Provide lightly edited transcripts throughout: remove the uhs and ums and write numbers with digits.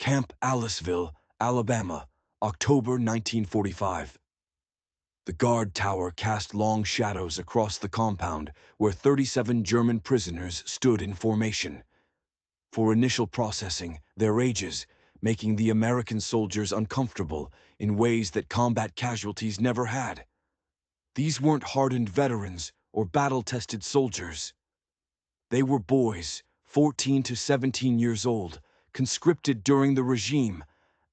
Camp Aliceville, Alabama, October 1945. The guard tower cast long shadows across the compound where 37 German prisoners stood in formation. For initial processing, their ages, making the American soldiers uncomfortable in ways that combat casualties never had. These weren't hardened veterans or battle-tested soldiers. They were boys, 14 to 17 years old, conscripted during the regime,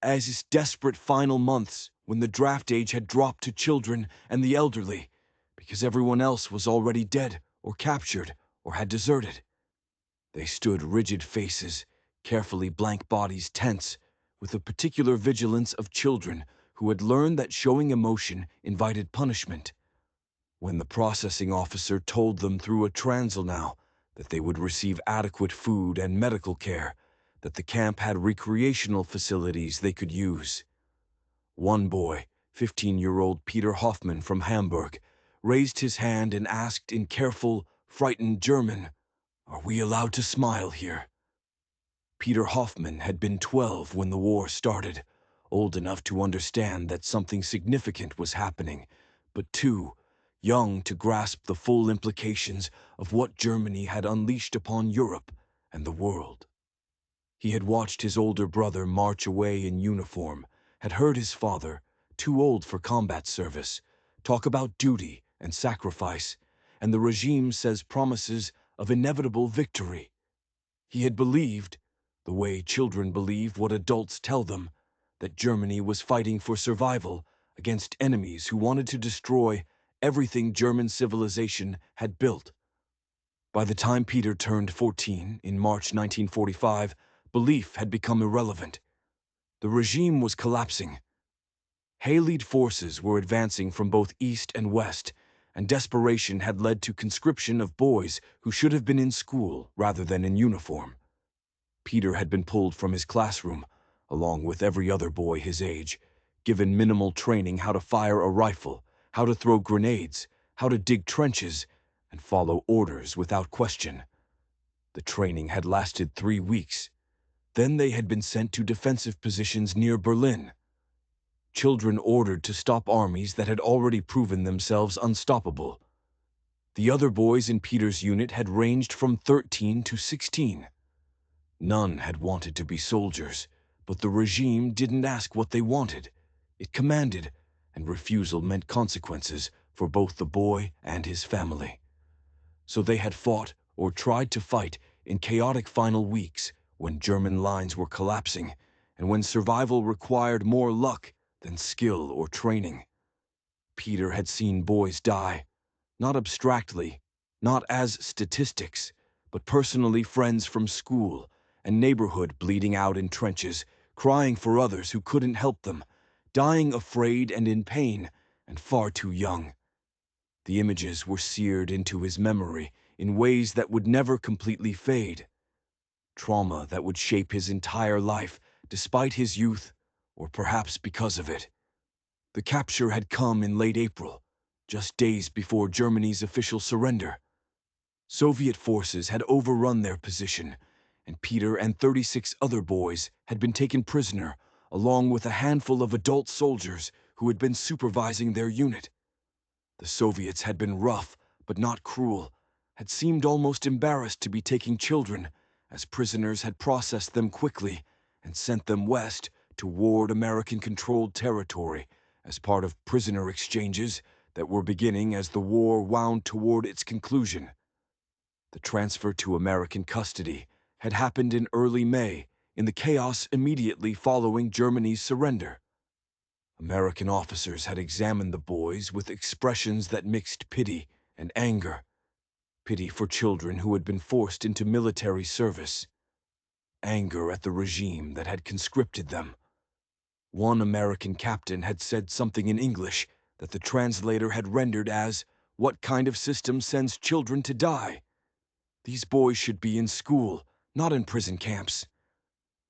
as its desperate final months when the draft age had dropped to children and the elderly, because everyone else was already dead or captured or had deserted. They stood rigid faces, carefully blank bodies tense, with a particular vigilance of children who had learned that showing emotion invited punishment. When the processing officer told them through a translator that they would receive adequate food and medical care, that the camp had recreational facilities they could use. One boy, 15-year-old Peter Hoffman from Hamburg, raised his hand and asked in careful, frightened German, "Are we allowed to smile here?" Peter Hoffman had been 12 when the war started, old enough to understand that something significant was happening, but too young to grasp the full implications of what Germany had unleashed upon Europe and the world. He had watched his older brother march away in uniform, had heard his father, too old for combat service, talk about duty and sacrifice, and the regime says promises of inevitable victory. He had believed, the way children believe what adults tell them, that Germany was fighting for survival against enemies who wanted to destroy everything German civilization had built. By the time Peter turned 14 in March 1945, belief had become irrelevant. The regime was collapsing. Allied forces were advancing from both east and west, and desperation had led to conscription of boys who should have been in school rather than in uniform. Peter had been pulled from his classroom, along with every other boy his age, given minimal training how to fire a rifle, how to throw grenades, how to dig trenches, and follow orders without question. The training had lasted 3 weeks. Then they had been sent to defensive positions near Berlin. Children ordered to stop armies that had already proven themselves unstoppable. The other boys in Peter's unit had ranged from 13 to 16. None had wanted to be soldiers, but the regime didn't ask what they wanted. It commanded, and refusal meant consequences for both the boy and his family. So they had fought, or tried to fight, in chaotic final weeks, when German lines were collapsing, and when survival required more luck than skill or training. Peter had seen boys die, not abstractly, not as statistics, but personally friends from school and neighborhood bleeding out in trenches, crying for others who couldn't help them, dying afraid and in pain, and far too young. The images were seared into his memory in ways that would never completely fade. Trauma that would shape his entire life, despite his youth, or perhaps because of it. The capture had come in late April, just days before Germany's official surrender. Soviet forces had overrun their position, and Peter and 36 other boys had been taken prisoner, along with a handful of adult soldiers who had been supervising their unit. The Soviets had been rough, but not cruel, had seemed almost embarrassed to be taking children, as prisoners had processed them quickly and sent them west toward American-controlled territory as part of prisoner exchanges that were beginning as the war wound toward its conclusion. The transfer to American custody had happened in early May, in the chaos immediately following Germany's surrender. American officers had examined the boys with expressions that mixed pity and anger. Pity for children who had been forced into military service. Anger at the regime that had conscripted them. One American captain had said something in English that the translator had rendered as, "What kind of system sends children to die? These boys should be in school, not in prison camps."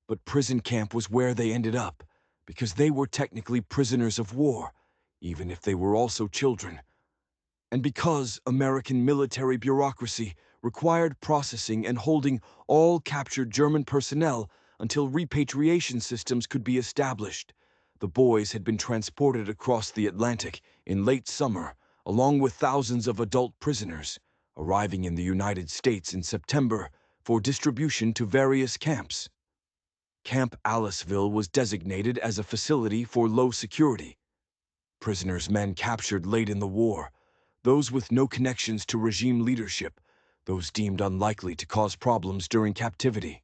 But prison camp was where they ended up, because they were technically prisoners of war, even if they were also children. And because American military bureaucracy required processing and holding all captured German personnel until repatriation systems could be established. The boys had been transported across the Atlantic in late summer, along with thousands of adult prisoners, arriving in the United States in September for distribution to various camps. Camp Aliceville was designated as a facility for low security. Prisoners men captured late in the war, those with no connections to regime leadership, those deemed unlikely to cause problems during captivity.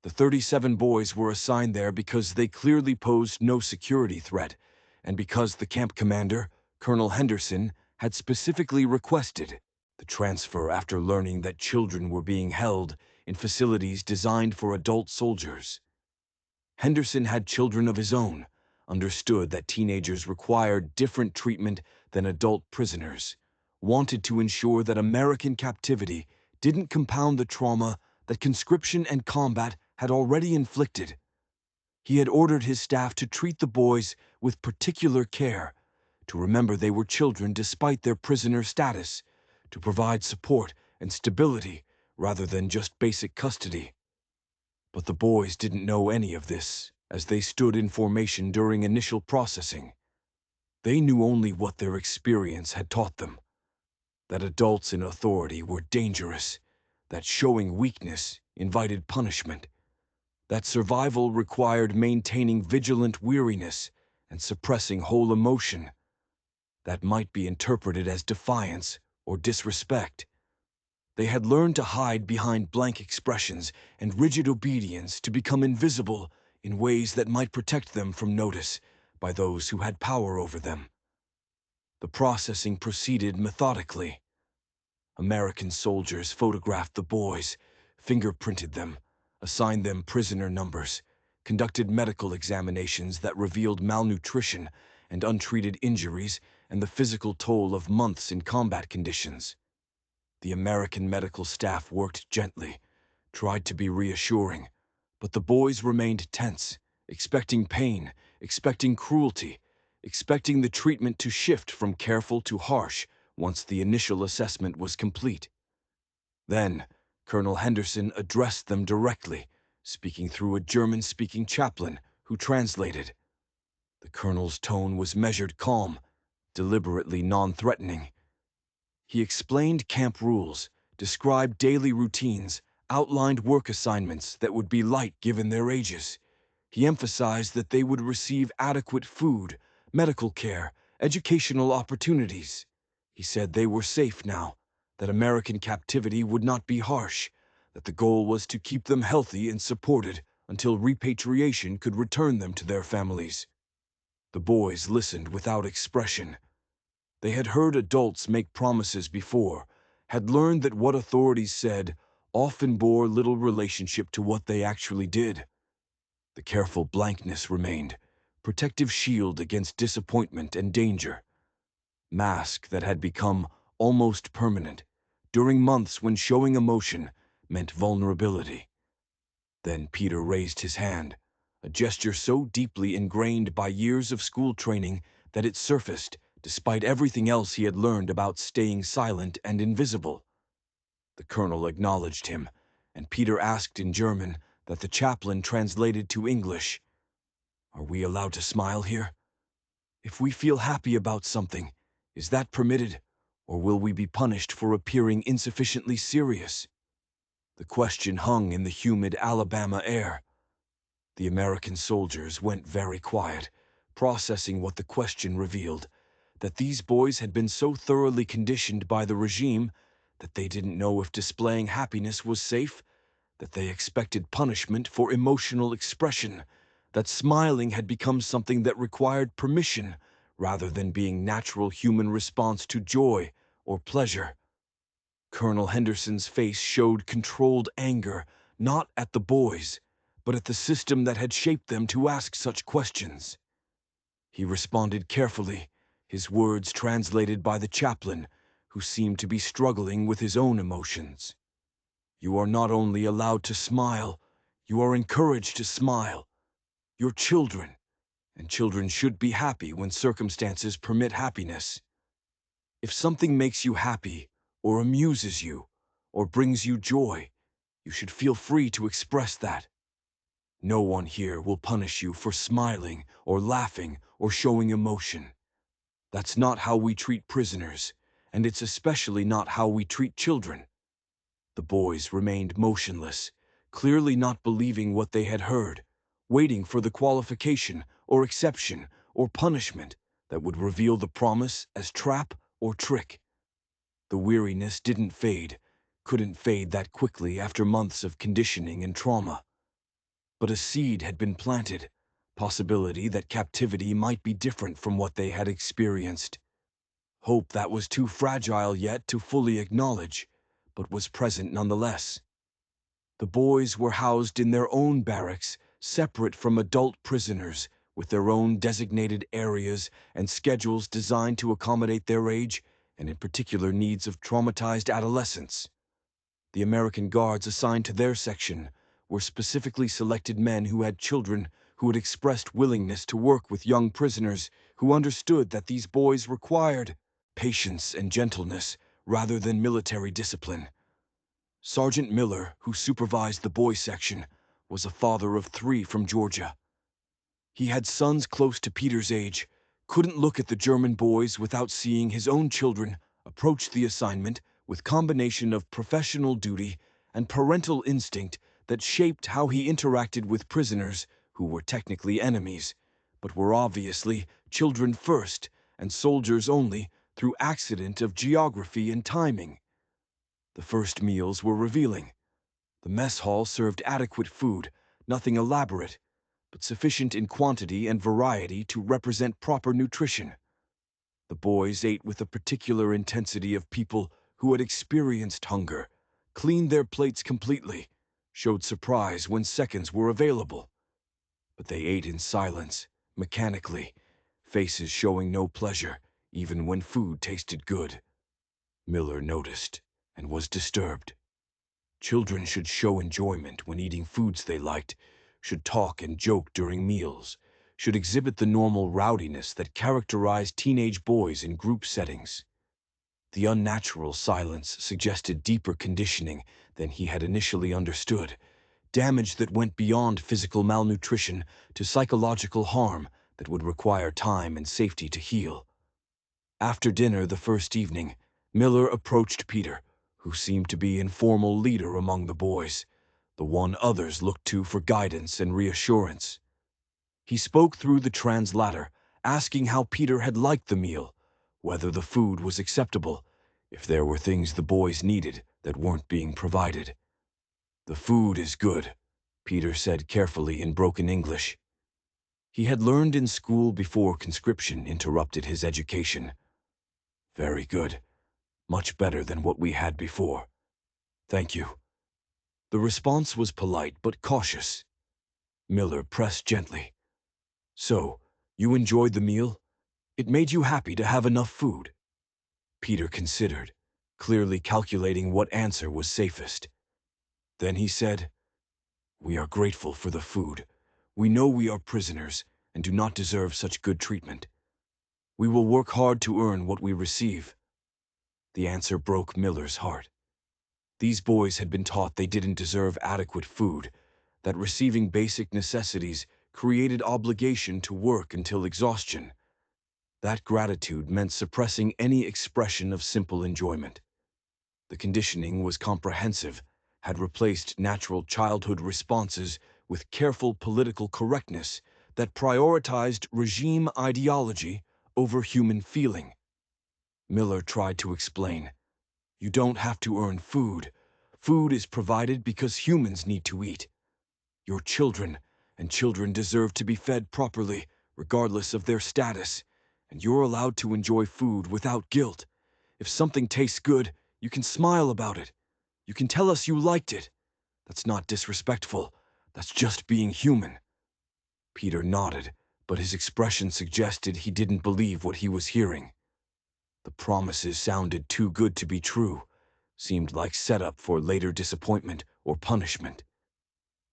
The 37 boys were assigned there because they clearly posed no security threat, and because the camp commander, Colonel Henderson, had specifically requested the transfer after learning that children were being held in facilities designed for adult soldiers. Henderson had children of his own, understood that teenagers required different treatment than adult prisoners, wanted to ensure that American captivity didn't compound the trauma that conscription and combat had already inflicted. He had ordered his staff to treat the boys with particular care, to remember they were children despite their prisoner status, to provide support and stability rather than just basic custody. But the boys didn't know any of this as they stood in formation during initial processing. They knew only what their experience had taught them: that adults in authority were dangerous, that showing weakness invited punishment, that survival required maintaining vigilant weariness and suppressing whole emotion that might be interpreted as defiance or disrespect. They had learned to hide behind blank expressions and rigid obedience to become invisible in ways that might protect them from notice by those who had power over them. The processing proceeded methodically. American soldiers photographed the boys, fingerprinted them, assigned them prisoner numbers, conducted medical examinations that revealed malnutrition and untreated injuries and the physical toll of months in combat conditions. The American medical staff worked gently, tried to be reassuring, but the boys remained tense, expecting pain, expecting cruelty, expecting the treatment to shift from careful to harsh once the initial assessment was complete. Then, Colonel Henderson addressed them directly, speaking through a German-speaking chaplain who translated. The colonel's tone was measured calm, deliberately non-threatening. He explained camp rules, described daily routines, outlined work assignments that would be light given their ages. He emphasized that they would receive adequate food, medical care, educational opportunities. He said they were safe now, that American captivity would not be harsh, that the goal was to keep them healthy and supported until repatriation could return them to their families. The boys listened without expression. They had heard adults make promises before, had learned that what authorities said often bore little relationship to what they actually did. The careful blankness remained, protective shield against disappointment and danger. Mask that had become almost permanent, during months when showing emotion meant vulnerability. Then Peter raised his hand, a gesture so deeply ingrained by years of school training that it surfaced despite everything else he had learned about staying silent and invisible. The colonel acknowledged him, and Peter asked in German that the chaplain translated to English. "Are we allowed to smile here? If we feel happy about something, is that permitted, or will we be punished for appearing insufficiently serious?" The question hung in the humid Alabama air. The American soldiers went very quiet, processing what the question revealed: that these boys had been so thoroughly conditioned by the regime that they didn't know if displaying happiness was safe, that they expected punishment for emotional expression, that smiling had become something that required permission rather than being natural human response to joy or pleasure. Colonel Henderson's face showed controlled anger, not at the boys, but at the system that had shaped them to ask such questions. He responded carefully, his words translated by the chaplain, who seemed to be struggling with his own emotions. "You are not only allowed to smile, you are encouraged to smile. You're children, and children should be happy when circumstances permit happiness. If something makes you happy, or amuses you, or brings you joy, you should feel free to express that. No one here will punish you for smiling or laughing or showing emotion. That's not how we treat prisoners, and it's especially not how we treat children." The boys remained motionless, clearly not believing what they had heard, waiting for the qualification or exception or punishment that would reveal the promise as trap or trick. The weariness couldn't fade that quickly after months of conditioning and trauma. But a seed had been planted, possibility that captivity might be different from what they had experienced. Hope that was too fragile yet to fully acknowledge, but was present nonetheless. The boys were housed in their own barracks, separate from adult prisoners, with their own designated areas and schedules designed to accommodate their age and in particular needs of traumatized adolescents. The American guards assigned to their section were specifically selected men who had children who had expressed willingness to work with young prisoners who understood that these boys required patience and gentleness rather than military discipline. Sergeant Miller, who supervised the boys section, was a father of 3 from Georgia. He had sons close to Peter's age, couldn't look at the German boys without seeing his own children approach the assignment with combination of professional duty and parental instinct that shaped how he interacted with prisoners who were technically enemies, but were obviously children first and soldiers only through accident of geography and timing. The first meals were revealing. The mess hall served adequate food, nothing elaborate, but sufficient in quantity and variety to represent proper nutrition. The boys ate with a particular intensity of people who had experienced hunger, cleaned their plates completely, showed surprise when seconds were available. But they ate in silence, mechanically, faces showing no pleasure, even when food tasted good. Miller noticed and was disturbed. Children should show enjoyment when eating foods they liked, should talk and joke during meals, should exhibit the normal rowdiness that characterized teenage boys in group settings. The unnatural silence suggested deeper conditioning than he had initially understood, damage that went beyond physical malnutrition to psychological harm that would require time and safety to heal. After dinner the first evening, Miller approached Peter, who seemed to be informal leader among the boys, the one others looked to for guidance and reassurance. He spoke through the translator, asking how Peter had liked the meal, whether the food was acceptable, if there were things the boys needed that weren't being provided. "The food is good," Peter said carefully in broken English. He had learned in school before conscription interrupted his education. "Very good. Much better than what we had before. Thank you." The response was polite but cautious. Miller pressed gently. "So, you enjoyed the meal? It made you happy to have enough food?" Peter considered, clearly calculating what answer was safest. Then he said, "We are grateful for the food. We know we are prisoners and do not deserve such good treatment. We will work hard to earn what we receive." The answer broke Miller's heart. These boys had been taught they didn't deserve adequate food, that receiving basic necessities created obligation to work until exhaustion. That gratitude meant suppressing any expression of simple enjoyment. The conditioning was comprehensive, had replaced natural childhood responses with careful political correctness that prioritized regime ideology over human feeling. Miller tried to explain, "You don't have to earn food. Food is provided because humans need to eat. You're children, and children deserve to be fed properly, regardless of their status, and you're allowed to enjoy food without guilt. If something tastes good, you can smile about it. You can tell us you liked it. That's not disrespectful. That's just being human." Peter nodded, but his expression suggested he didn't believe what he was hearing. The promises sounded too good to be true, seemed like setup for later disappointment or punishment.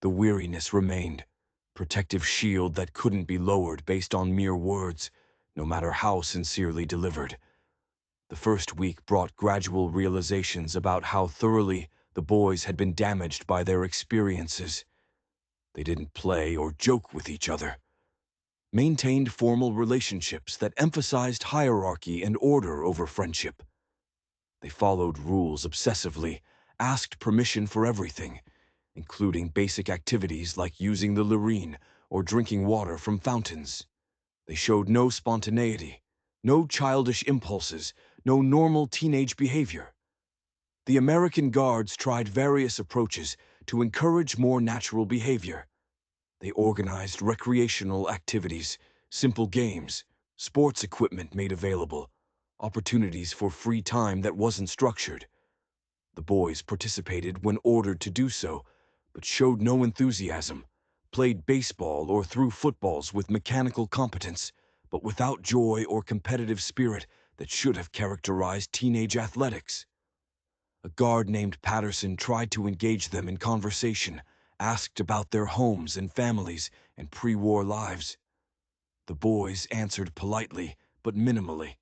The weariness remained, protective shield that couldn't be lowered based on mere words, no matter how sincerely delivered. The first week brought gradual realizations about how thoroughly the boys had been damaged by their experiences. They didn't play or joke with each other, maintained formal relationships that emphasized hierarchy and order over friendship. They followed rules obsessively, asked permission for everything, including basic activities like using the latrine or drinking water from fountains. They showed no spontaneity, no childish impulses, no normal teenage behavior. The American Guards tried various approaches to encourage more natural behavior. They organized recreational activities, simple games, sports equipment made available, opportunities for free time that wasn't structured. The boys participated when ordered to do so, but showed no enthusiasm, played baseball or threw footballs with mechanical competence, but without joy or competitive spirit that should have characterized teenage athletics. A guard named Patterson tried to engage them in conversation, asked about their homes and families and pre-war lives. The boys answered politely, but minimally,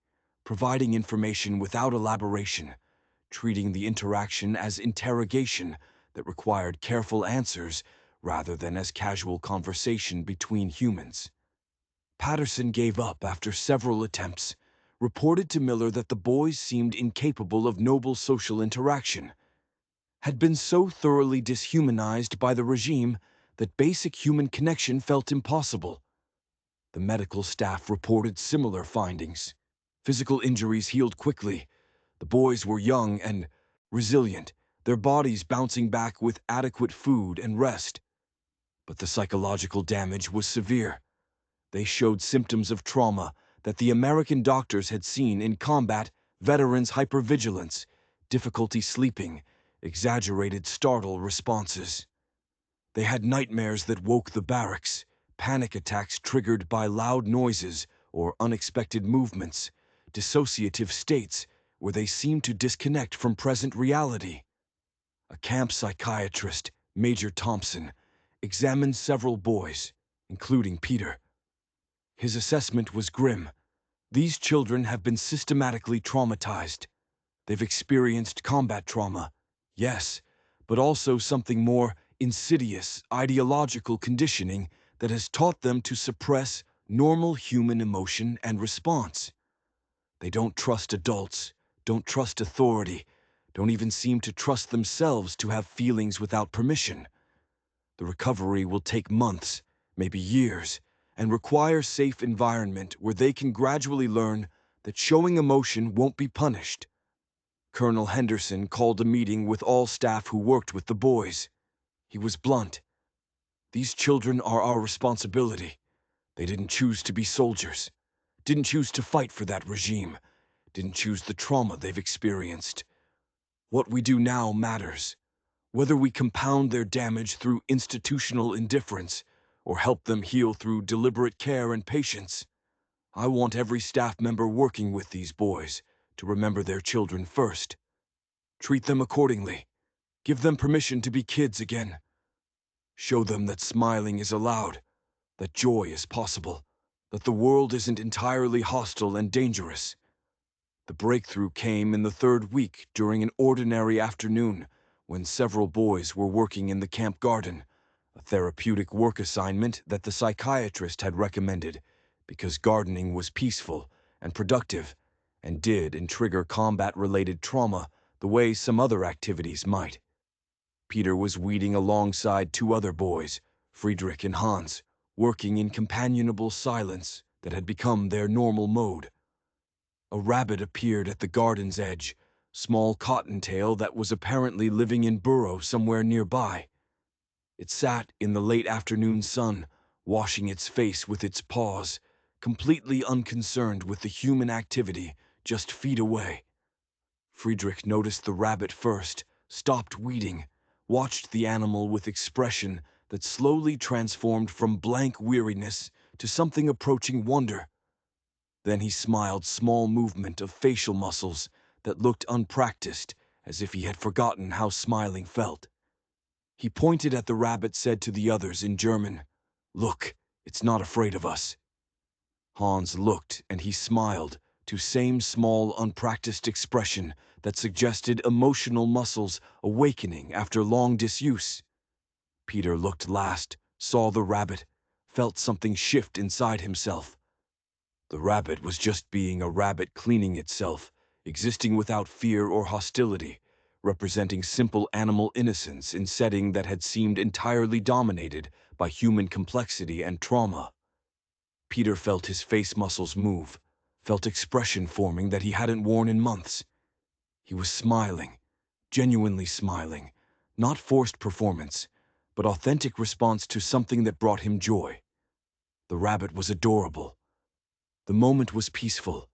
providing information without elaboration, treating the interaction as interrogation that required careful answers rather than as casual conversation between humans. Patterson gave up after several attempts, reported to Miller that the boys seemed incapable of noble social interaction, had been so thoroughly dishumanized by the regime that basic human connection felt impossible. The medical staff reported similar findings. Physical injuries healed quickly. The boys were young and resilient, their bodies bouncing back with adequate food and rest. But the psychological damage was severe. They showed symptoms of trauma that the American doctors had seen in combat, veterans' hypervigilance, difficulty sleeping, exaggerated startle responses. They had nightmares that woke the barracks, panic attacks triggered by loud noises or unexpected movements, dissociative states where they seemed to disconnect from present reality. A camp psychiatrist, Major Thompson, examined several boys, including Peter. His assessment was grim. These children have been systematically traumatized. They've experienced combat trauma, yes, but also something more insidious, ideological conditioning that has taught them to suppress normal human emotion and response. They don't trust adults, don't trust authority, don't even seem to trust themselves to have feelings without permission. The recovery will take months, maybe years, and require safe environment where they can gradually learn that showing emotion won't be punished. Colonel Henderson called a meeting with all staff who worked with the boys. He was blunt. These children are our responsibility. They didn't choose to be soldiers, didn't choose to fight for that regime, didn't choose the trauma they've experienced. What we do now matters. Whether we compound their damage through institutional indifference or help them heal through deliberate care and patience, I want every staff member working with these boys to remember their children first. Treat them accordingly. Give them permission to be kids again. Show them that smiling is allowed, that joy is possible, that the world isn't entirely hostile and dangerous. The breakthrough came in the third week during an ordinary afternoon when several boys were working in the camp garden, a therapeutic work assignment that the psychiatrist had recommended because gardening was peaceful and productive and didn't trigger combat-related trauma the way some other activities might. Peter was weeding alongside two other boys, Friedrich and Hans, working in companionable silence that had become their normal mode. A rabbit appeared at the garden's edge, small cottontail that was apparently living in burrow somewhere nearby. It sat in the late afternoon sun, washing its face with its paws, completely unconcerned with the human activity just feet away. Friedrich noticed the rabbit first, stopped weeding, watched the animal with expression that slowly transformed from blank weariness to something approaching wonder. Then he smiled, small movement of facial muscles that looked unpracticed, as if he had forgotten how smiling felt. He pointed at the rabbit, said to the others in German, "Look, it's not afraid of us." Hans looked and he smiled, to same small, unpracticed expression that suggested emotional muscles awakening after long disuse. Peter looked last, saw the rabbit, felt something shift inside himself. The rabbit was just being a rabbit cleaning itself, existing without fear or hostility, representing simple animal innocence in a setting that had seemed entirely dominated by human complexity and trauma. Peter felt his face muscles move, felt expression forming that he hadn't worn in months. He was smiling, genuinely smiling, not forced performance, but authentic response to something that brought him joy. The rabbit was adorable. The moment was peaceful,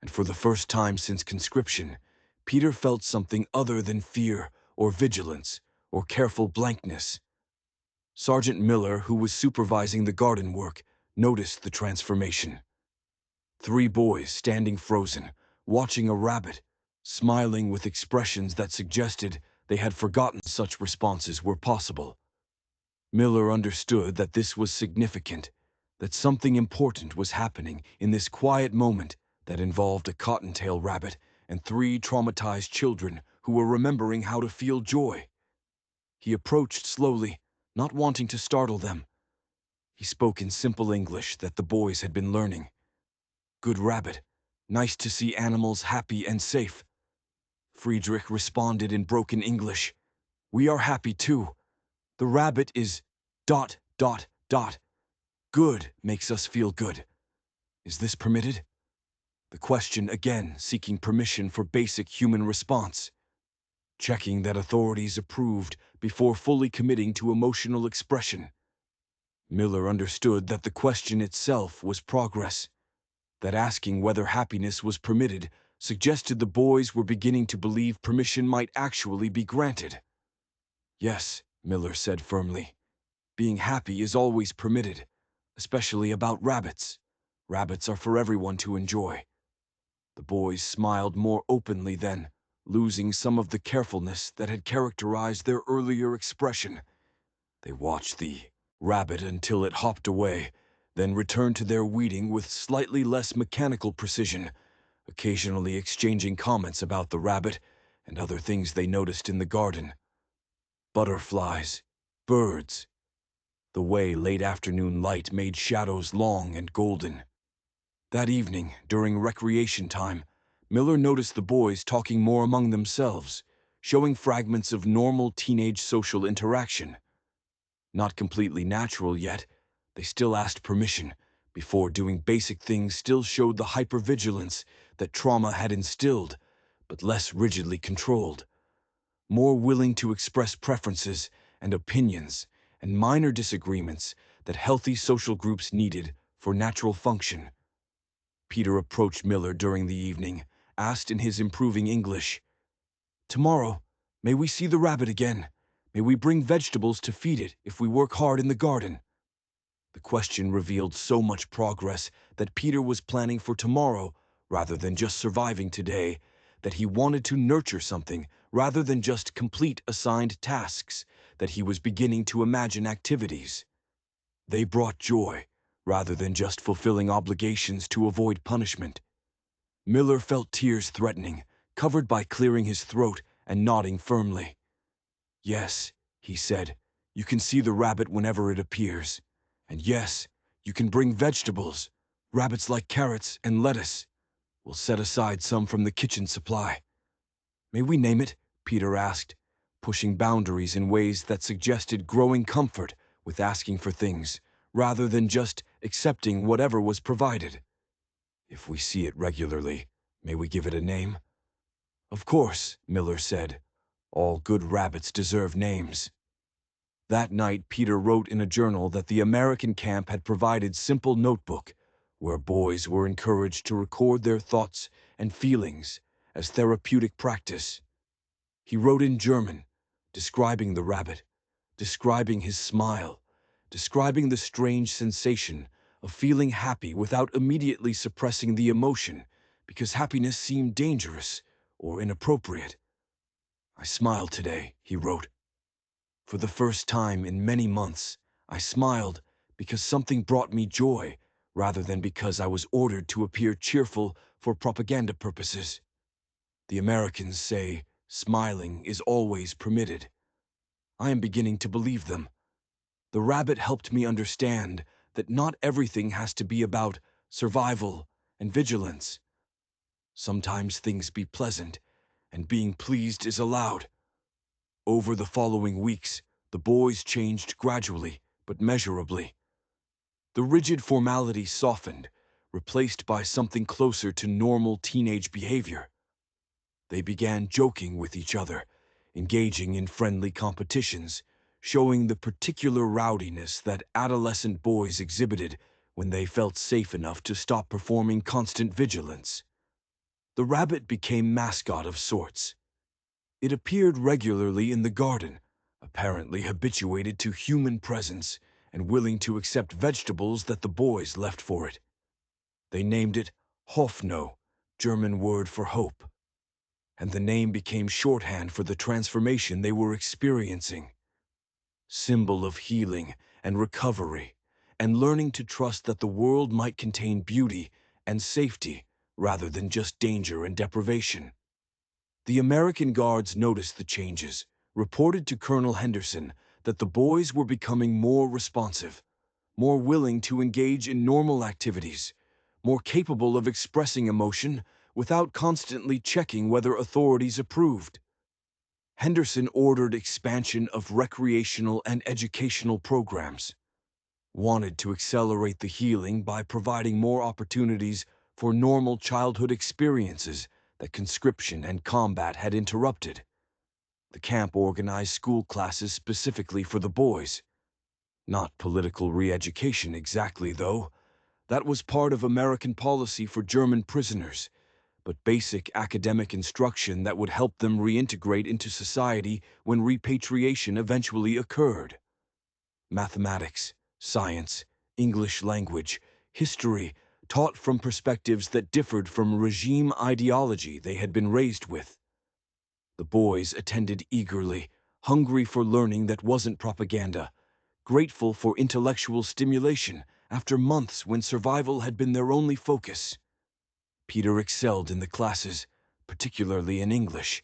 and for the first time since conscription, Peter felt something other than fear or vigilance or careful blankness. Sergeant Miller, who was supervising the garden work, noticed the transformation. 3 boys standing frozen, watching a rabbit, smiling with expressions that suggested they had forgotten such responses were possible. Miller understood that this was significant, that something important was happening in this quiet moment that involved a cottontail rabbit and 3 traumatized children who were remembering how to feel joy. He approached slowly, not wanting to startle them. He spoke in simple English that the boys had been learning. "Good rabbit. Nice to see animals happy and safe." Friedrich responded in broken English. "We are happy too. The rabbit is ... Good makes us feel good. Is this permitted?" The question again, seeking permission for basic human response. Checking that authorities approved before fully committing to emotional expression. Miller understood that the question itself was progress, that asking whether happiness was permitted suggested the boys were beginning to believe permission might actually be granted. "Yes," Miller said firmly. "Being happy is always permitted, especially about rabbits. Rabbits are for everyone to enjoy." The boys smiled more openly then, losing some of the carefulness that had characterized their earlier expression. They watched the rabbit until it hopped away, then returned to their weeding with slightly less mechanical precision, occasionally exchanging comments about the rabbit and other things they noticed in the garden. Butterflies, birds, the way late afternoon light made shadows long and golden. That evening, during recreation time, Miller noticed the boys talking more among themselves, showing fragments of normal teenage social interaction. Not completely natural yet, they still asked permission, before doing basic things still showed the hypervigilance that trauma had instilled, but less rigidly controlled. More willing to express preferences and opinions and minor disagreements that healthy social groups needed for natural function. Peter approached Miller during the evening, asked in his improving English, "Tomorrow, may we see the rabbit again? May we bring vegetables to feed it if we work hard in the garden?" The question revealed so much progress that Peter was planning for tomorrow rather than just surviving today, that he wanted to nurture something rather than just complete assigned tasks, that he was beginning to imagine activities. They brought joy rather than just fulfilling obligations to avoid punishment. Miller felt tears threatening, covered by clearing his throat and nodding firmly. "Yes," he said, "you can see the rabbit whenever it appears. And yes, you can bring vegetables. Rabbits like carrots and lettuce. We'll set aside some from the kitchen supply." "May we name it?" Peter asked, pushing boundaries in ways that suggested growing comfort with asking for things, rather than just accepting whatever was provided. "If we see it regularly, may we give it a name?" "Of course," Miller said. "All good rabbits deserve names." That night, Peter wrote in a journal that the American camp had provided simple notebook, where boys were encouraged to record their thoughts and feelings as therapeutic practice. He wrote in German, describing the rabbit, describing his smile, describing the strange sensation of feeling happy without immediately suppressing the emotion because happiness seemed dangerous or inappropriate. "I smiled today," he wrote. "For the first time in many months, I smiled because something brought me joy rather than because I was ordered to appear cheerful for propaganda purposes. The Americans say smiling is always permitted. I am beginning to believe them. The rabbit helped me understand that not everything has to be about survival and vigilance. Sometimes things be pleasant, and being pleased is allowed. Over the following weeks, the boys changed gradually, but measurably. The rigid formality softened, replaced by something closer to normal teenage behavior. They began joking with each other, engaging in friendly competitions, showing the particular rowdiness that adolescent boys exhibited when they felt safe enough to stop performing constant vigilance. The rabbit became mascot of sorts. It appeared regularly in the garden, apparently habituated to human presence and willing to accept vegetables that the boys left for it. They named it Hoffno, German word for hope, and the name became shorthand for the transformation they were experiencing. Symbol of healing and recovery, and learning to trust that the world might contain beauty and safety rather than just danger and deprivation. The American guards noticed the changes, reported to Colonel Henderson that the boys were becoming more responsive, more willing to engage in normal activities, more capable of expressing emotion without constantly checking whether authorities approved. Henderson ordered expansion of recreational and educational programs, wanted to accelerate the healing by providing more opportunities for normal childhood experiences that conscription and combat had interrupted. The camp organized school classes specifically for the boys. Not political re-education exactly, though. That was part of American policy for German prisoners, but basic academic instruction that would help them reintegrate into society when repatriation eventually occurred. Mathematics, science, English language, history, taught from perspectives that differed from regime ideology they had been raised with. The boys attended eagerly, hungry for learning that wasn't propaganda, grateful for intellectual stimulation after months when survival had been their only focus. Peter excelled in the classes, particularly in English.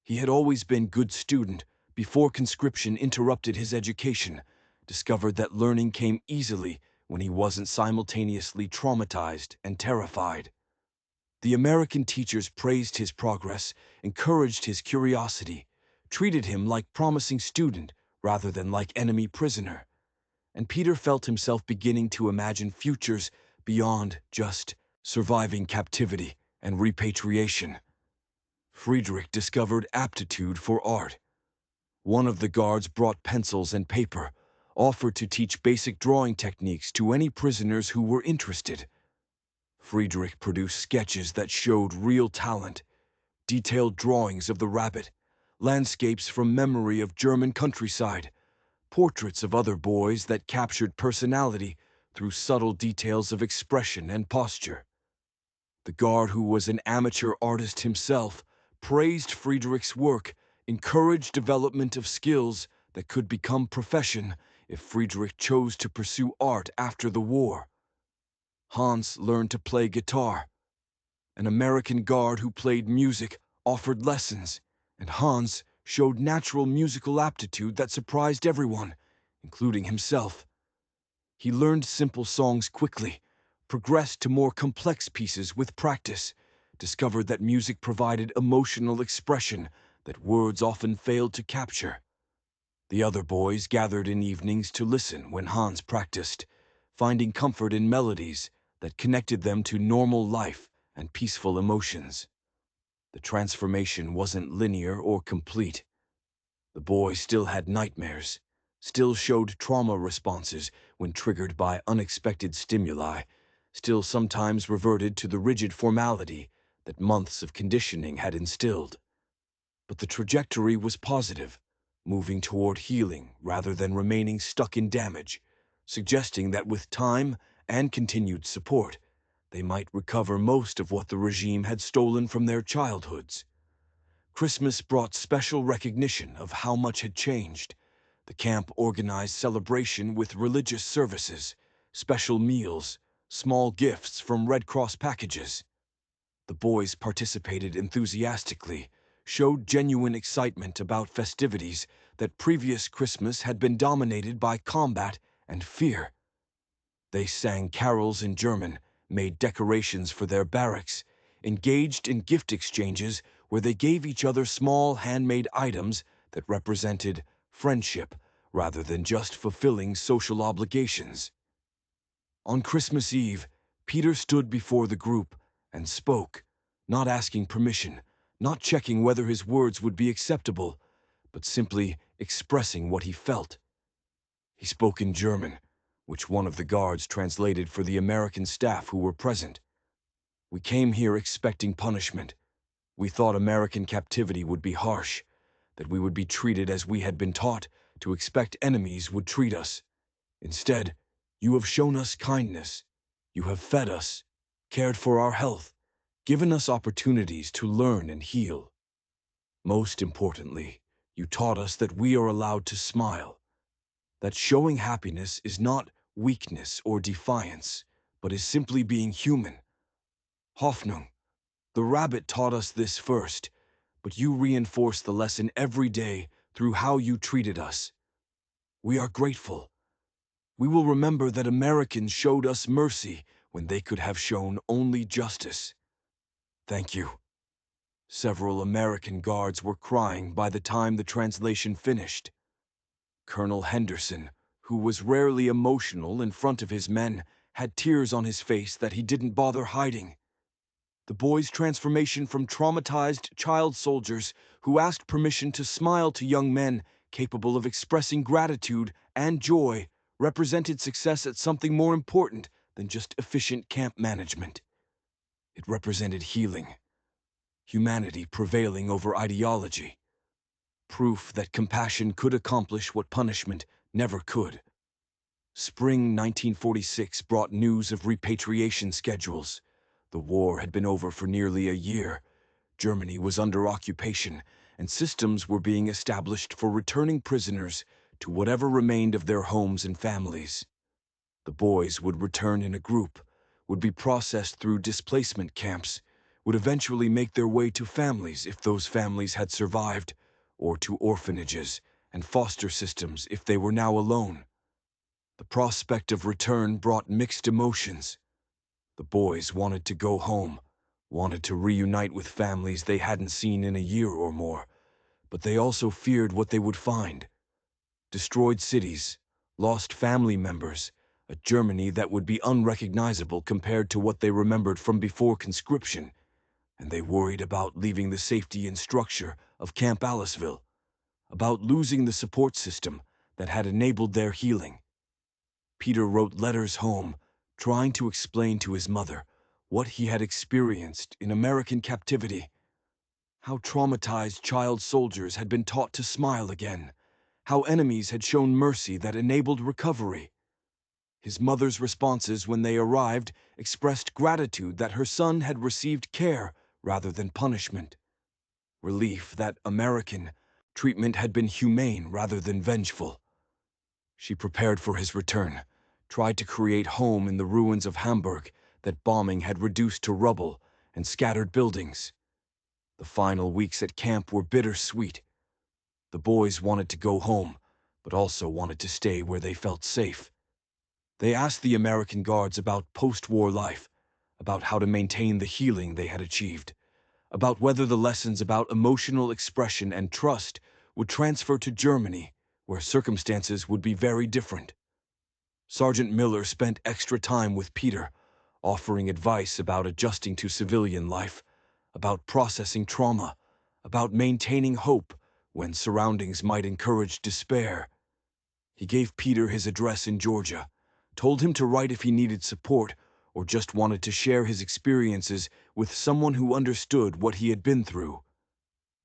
He had always been a good student before conscription interrupted his education, discovered that learning came easily when he wasn't simultaneously traumatized and terrified. The American teachers praised his progress, encouraged his curiosity, treated him like promising student rather than like enemy prisoner, and Peter felt himself beginning to imagine futures beyond just surviving captivity and repatriation. Friedrich discovered aptitude for art. One of the guards brought pencils and paper, offered to teach basic drawing techniques to any prisoners who were interested. Friedrich produced sketches that showed real talent, detailed drawings of the rabbit, landscapes from memory of German countryside, portraits of other boys that captured personality through subtle details of expression and posture. The guard, who was an amateur artist himself, praised Friedrich's work, encouraged development of skills that could become profession if Friedrich chose to pursue art after the war. Hans learned to play guitar. An American guard who played music offered lessons, and Hans showed natural musical aptitude that surprised everyone, including himself. He learned simple songs quickly, progressed to more complex pieces with practice, discovered that music provided emotional expression that words often failed to capture. The other boys gathered in evenings to listen when Hans practiced, finding comfort in melodies that connected them to normal life and peaceful emotions. The transformation wasn't linear or complete. The boy still had nightmares, still showed trauma responses when triggered by unexpected stimuli, still sometimes reverted to the rigid formality that months of conditioning had instilled. But the trajectory was positive, moving toward healing rather than remaining stuck in damage, suggesting that with time and continued support, they might recover most of what the regime had stolen from their childhoods. Christmas brought special recognition of how much had changed. The camp organized celebration with religious services, special meals, small gifts from Red Cross packages. The boys participated enthusiastically, showed genuine excitement about festivities that previous Christmas had been dominated by combat and fear. They sang carols in German, made decorations for their barracks, engaged in gift exchanges where they gave each other small handmade items that represented friendship rather than just fulfilling social obligations. On Christmas Eve, Peter stood before the group and spoke, not asking permission, not checking whether his words would be acceptable, but simply expressing what he felt. He spoke in German, which one of the guards translated for the American staff who were present. We came here expecting punishment. We thought American captivity would be harsh, that we would be treated as we had been taught to expect enemies would treat us. Instead, you have shown us kindness. You have fed us, cared for our health, given us opportunities to learn and heal. Most importantly, you taught us that we are allowed to smile, that showing happiness is not weakness or defiance, but is simply being human. Hoffnung, the rabbit taught us this first, but you reinforce the lesson every day through how you treated us. We are grateful. We will remember that Americans showed us mercy when they could have shown only justice. Thank you. Several American guards were crying by the time the translation finished. Colonel Henderson, who was rarely emotional in front of his men, had tears on his face that he didn't bother hiding. The boys' transformation from traumatized child soldiers who asked permission to smile to young men capable of expressing gratitude and joy represented success at something more important than just efficient camp management. It represented healing, humanity prevailing over ideology, proof that compassion could accomplish what punishment never could. Spring 1946 brought news of repatriation schedules. The war had been over for nearly a year. Germany was under occupation, and systems were being established for returning prisoners to whatever remained of their homes and families. The boys would return in a group, would be processed through displacement camps, would eventually make their way to families if those families had survived, or to orphanages and foster systems if they were now alone. The prospect of return brought mixed emotions. The boys wanted to go home, wanted to reunite with families they hadn't seen in a year or more, but they also feared what they would find. Destroyed cities, lost family members, a Germany that would be unrecognizable compared to what they remembered from before conscription, and they worried about leaving the safety and structure of Camp Aliceville, about losing the support system that had enabled their healing. Peter wrote letters home, trying to explain to his mother what he had experienced in American captivity, how traumatized child soldiers had been taught to smile again, how enemies had shown mercy that enabled recovery. His mother's responses when they arrived expressed gratitude that her son had received care rather than punishment, relief that American treatment had been humane rather than vengeful. She prepared for his return, tried to create home in the ruins of Hamburg that bombing had reduced to rubble and scattered buildings. The final weeks at camp were bittersweet. The boys wanted to go home, but also wanted to stay where they felt safe. They asked the American guards about post-war life, about how to maintain the healing they had achieved, about whether the lessons about emotional expression and trust would transfer to Germany, where circumstances would be very different. Sergeant Miller spent extra time with Peter, offering advice about adjusting to civilian life, about processing trauma, about maintaining hope when surroundings might encourage despair. He gave Peter his address in Georgia, told him to write if he needed support or just wanted to share his experiences with someone who understood what he had been through.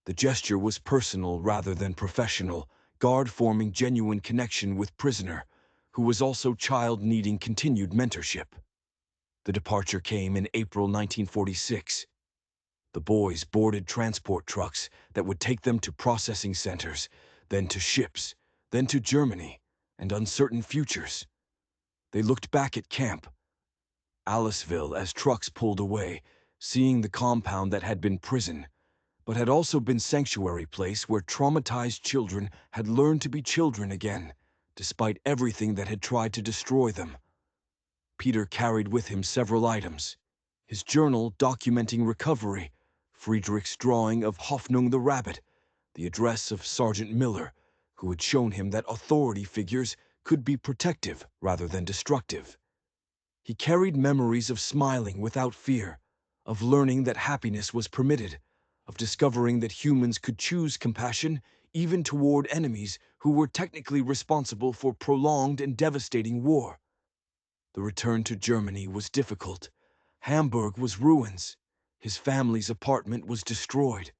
The gesture was personal rather than professional, guard forming genuine connection with prisoner, who was also child needing continued mentorship. The departure came in April 1946. The boys boarded transport trucks that would take them to processing centers, then to ships, then to Germany, and uncertain futures. They looked back at camp, Aliceville, as trucks pulled away, seeing the compound that had been prison, but had also been sanctuary place where traumatized children had learned to be children again, despite everything that had tried to destroy them. Peter carried with him several items: his journal documenting recovery, Friedrich's drawing of Hoffnung the rabbit, the address of Sergeant Miller, who had shown him that authority figures could be protective rather than destructive. He carried memories of smiling without fear, of learning that happiness was permitted, of discovering that humans could choose compassion even toward enemies who were technically responsible for prolonged and devastating war. The return to Germany was difficult. Hamburg was ruins. His family's apartment was destroyed.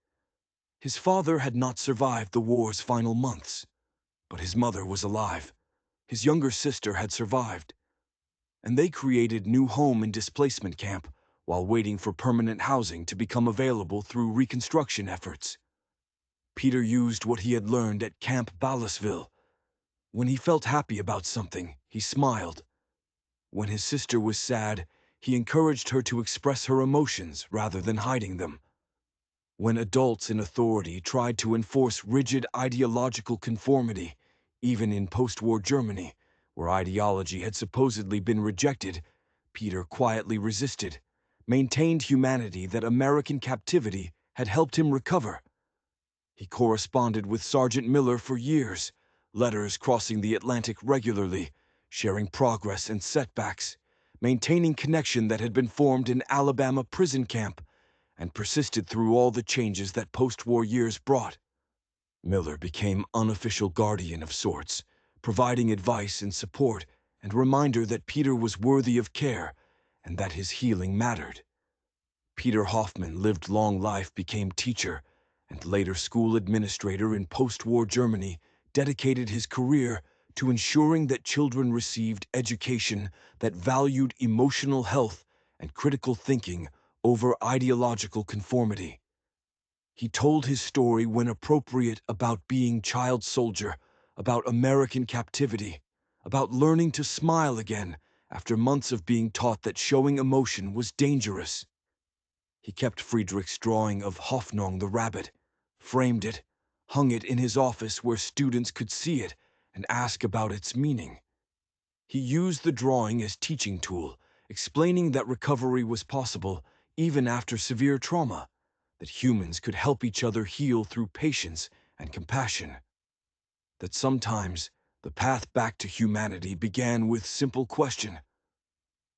His father had not survived the war's final months, but his mother was alive. His younger sister had survived, and they created new home in displacement camp while waiting for permanent housing to become available through reconstruction efforts. Peter used what he had learned at Camp Ballasville. When he felt happy about something, he smiled. When his sister was sad, he encouraged her to express her emotions rather than hiding them. When adults in authority tried to enforce rigid ideological conformity, even in post-war Germany, where ideology had supposedly been rejected, Peter quietly resisted, maintained humanity that American captivity had helped him recover. He corresponded with Sergeant Miller for years, letters crossing the Atlantic regularly, sharing progress and setbacks, maintaining connection that had been formed in Alabama prison camp and persisted through all the changes that post-war years brought. Miller became unofficial guardian of sorts, providing advice and support and reminder that Peter was worthy of care and that his healing mattered. Peter Hoffman lived long life, became teacher, and later school administrator in post-war Germany, dedicated his career to ensuring that children received education that valued emotional health and critical thinking over ideological conformity. He told his story when appropriate about being child soldier, about American captivity, about learning to smile again after months of being taught that showing emotion was dangerous. He kept Friedrich's drawing of Hoffnung the rabbit, framed it, hung it in his office where students could see it and ask about its meaning. He used the drawing as teaching tool, explaining that recovery was possible even after severe trauma, that humans could help each other heal through patience and compassion, that sometimes the path back to humanity began with simple question: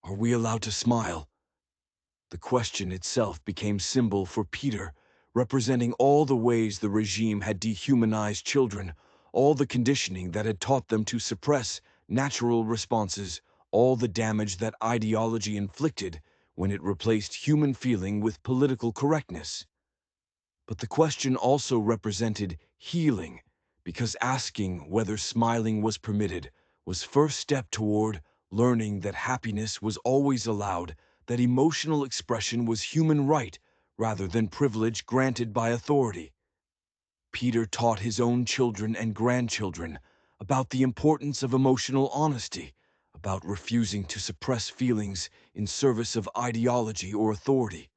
are we allowed to smile? The question itself became symbol for Peter, representing all the ways the regime had dehumanized children, all the conditioning that had taught them to suppress natural responses, all the damage that ideology inflicted when it replaced human feeling with political correctness. But the question also represented healing, because asking whether smiling was permitted was first step toward learning that happiness was always allowed, that emotional expression was human right rather than privilege granted by authority. Peter taught his own children and grandchildren about the importance of emotional honesty, about refusing to suppress feelings in service of ideology or authority,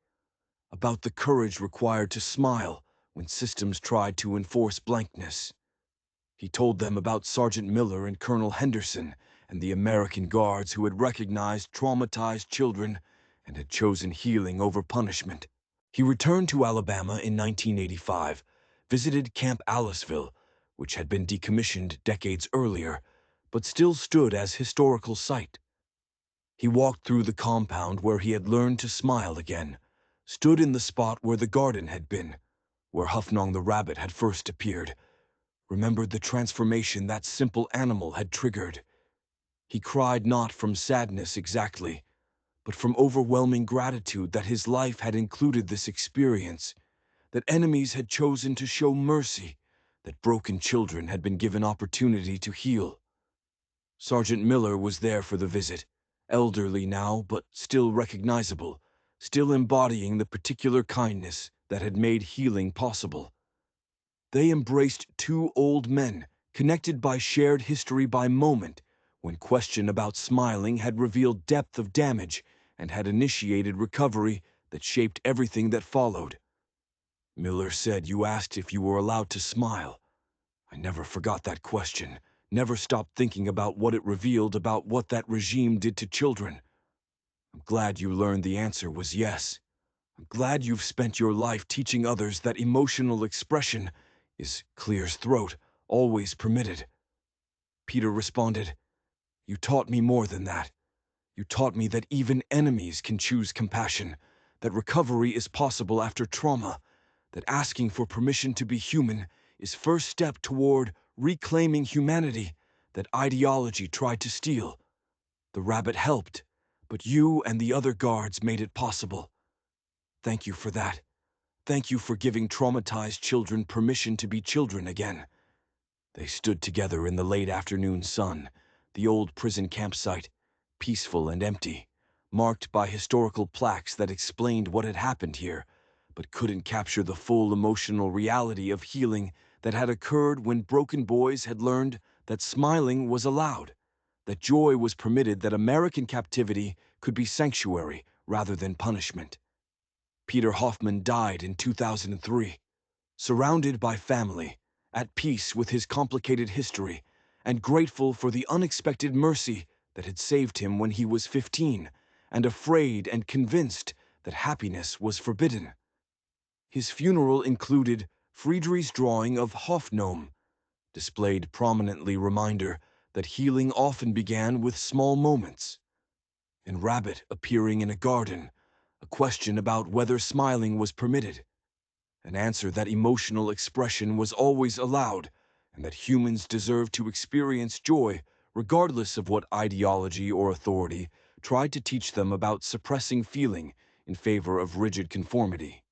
about the courage required to smile when systems tried to enforce blankness. He told them about Sergeant Miller and Colonel Henderson and the American guards who had recognized traumatized children and had chosen healing over punishment. He returned to Alabama in 1985, visited Camp Aliceville, which had been decommissioned decades earlier, but still stood as historical site. He walked through the compound where he had learned to smile again, stood in the spot where the garden had been, where Hoffnung the rabbit had first appeared, remembered the transformation that simple animal had triggered. He cried not from sadness exactly, but from overwhelming gratitude that his life had included this experience, that enemies had chosen to show mercy, that broken children had been given opportunity to heal. Sergeant Miller was there for the visit, elderly now, but still recognizable, still embodying the particular kindness that had made healing possible. They embraced two old men, connected by shared history by moment, when question about smiling had revealed depth of damage and had initiated recovery that shaped everything that followed. Miller said you asked if you were allowed to smile. I never forgot that question, never stopped thinking about what it revealed about what that regime did to children. I'm glad you learned the answer was yes. I'm glad you've spent your life teaching others that emotional expression is clear's throat, always permitted. Peter responded, "You taught me more than that. You taught me that even enemies can choose compassion, that recovery is possible after trauma, that asking for permission to be human is first step toward reclaiming humanity that ideology tried to steal. The rabbit helped, but you and the other guards made it possible. Thank you for that. Thank you for giving traumatized children permission to be children again." They stood together in the late afternoon sun, the old prison campsite, peaceful and empty, marked by historical plaques that explained what had happened here, but couldn't capture the full emotional reality of healing that had occurred when broken boys had learned that smiling was allowed, that joy was permitted, that American captivity could be sanctuary rather than punishment. Peter Hoffman died in 2003, surrounded by family, at peace with his complicated history, and grateful for the unexpected mercy that had saved him when he was 15, and afraid and convinced that happiness was forbidden. His funeral included Friedrich's drawing of Hofgnome, displayed prominently reminder that healing often began with small moments, and Rabbit appearing in a garden, a question about whether smiling was permitted, an answer that emotional expression was always allowed, and that humans deserve to experience joy regardless of what ideology or authority tried to teach them about suppressing feeling in favor of rigid conformity.